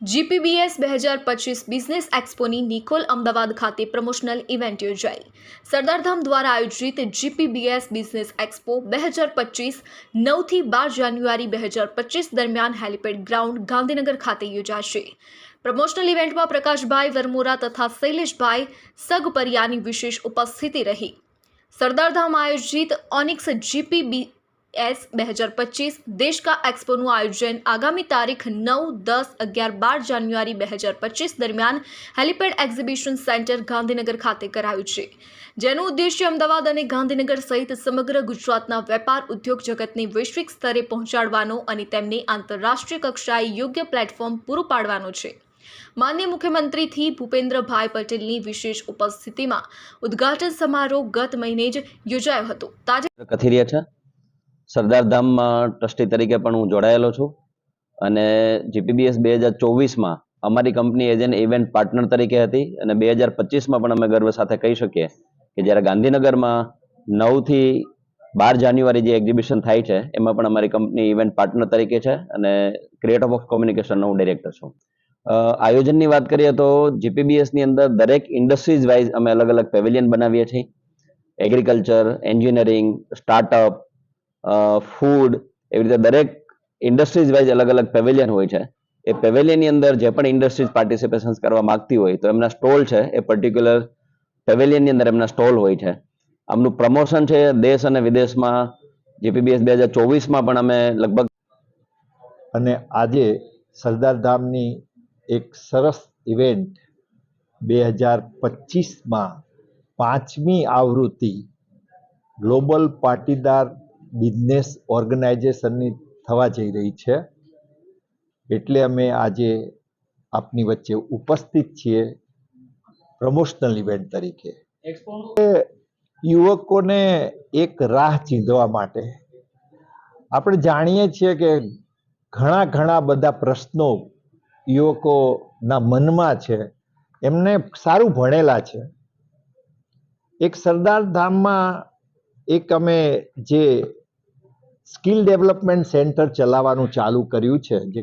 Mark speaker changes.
Speaker 1: GPBS 2025 business એક્સપોની Nikol Ahmedabad ખાતે promotional event યોજાઈ. સરદારધામ દ્વારા આયોજિત જીપીબીએસ બિઝનેસ એક્સપો 2025 9થી 12 જાન્યુઆરી 2025 દરમિયાન હેલિપેડ ગ્રાઉન્ડ ગાંધીનગર ખાતે યોજાશે. પ્રમોશનલ ઇવેન્ટમાં પ્રકાશભાઈ વરમોરા તથા શૈલેષભાઈ સગપરિયાની વિશેષ ઉપસ્થિતિ રહી. સરદારધામ આયોજિત ઓનિક્સ જીપીબીએસ 2025 देश का एक्सपोનું આયોજન આગામી તારીખ 9, 10, 11, 12 જાન્યુઆરી 2025 દરમિયાન હેલિપેડ એક્ઝિબિશન સેન્ટર ગાંધીનગર ખાતે કરાયું છે, જેનો ઉદ્દેશ્ય અમદાવાદ અને ગાંધીનગર સહિત સમગ્ર ગુજરાતના વેપાર ઉદ્યોગ જગતને વૈશ્વિક સ્તરે પહોંચાડવાનો અને તેમને આંતરરાષ્ટ્રીય કક્ષાએ યોગ્ય પ્લેટફોર્મ પૂરું પાડવાનો છે. માનનીય મુખ્યમંત્રીથી ભૂપેન્દ્રભાઈ પટેલની વિશેષ ઉપસ્થિતિમાં ઉદ્ઘાટન સમારોહ ગત મહિને જ યોજાયો હતો.
Speaker 2: કથિરિયા છે. સરદારધામમાં ટ્રસ્ટી તરીકે પણ હું જોડાયેલો છું અને જીપીબીએસ 2024માં અમારી company as an event partner તરીકે હતી અને 2025માં પણ અમે ગર્વ સાથે કહી શકીએ કે જ્યારે ગાંધીનગરમાં 9થી 12 જાન્યુઆરી જે એક્ઝિબિશન થાય છે એમાં પણ અમારી કંપની ઇવેન્ટ પાર્ટનર તરીકે છે અને ક્રિએટર ઓફ કોમ્યુનિકેશનનો હું ડિરેક્ટર છું. આયોજનની વાત કરીએ તો જીપીબીએસની અંદર દરેક ઇન્ડસ્ટ્રીઝ વાઇઝ અમે અલગ અલગ પેવેલિયન બનાવીએ છીએ. એગ્રીકલ્ચર, એન્જિનિયરિંગ, સ્ટાર્ટઅપ, ફૂડ, એવી રીતે દરેક ઇન્ડસ્ટ્રીઝ વાઇઝ અલગ અલગ પેવેલિયન હોય છે. એ પેવેલિયનની અંદર જે પણ ઇન્ડસ્ટ્રીઝ પાર્ટિસિપેશન કરવા માંગતી હોય તો એમના સ્ટોલ છે એ પર્ટિક્યુલર પેવેલિયનની અંદર એમના સ્ટોલ હોય છે. આમનું પ્રમોશન છે દેશ અને વિદેશમાં. જીપીબીએસ 2024માં પણ અમે લગભગ
Speaker 3: અને આજે સરદારધામની એક સરસ ઇવેન્ટ 2025માં 5મી આવૃત્તિ ગ્લોબલ પાટીદાર બિઝનેસ ઓર્ગેનાઇઝેશનની થવા જઈ રહી છે. એટલે અમે આજે આપની વચ્ચે ઉપસ્થિત છીએ પ્રમોશનલ ઇવેન્ટ તરીકે. યુવકોને એક રાહ ચીંધવા માટે આપણે જાણીએ છીએ કે ઘણા બધા પ્રશ્નો યુવકોના મનમાં છે. એમને સારું ભણેલા છે. એક સરદારધામમાં એક અમે જે સ્કિલ ડેવલપમેન્ટ સેન્ટર ચલાવવાનું ચાલુ કર્યું છે, જે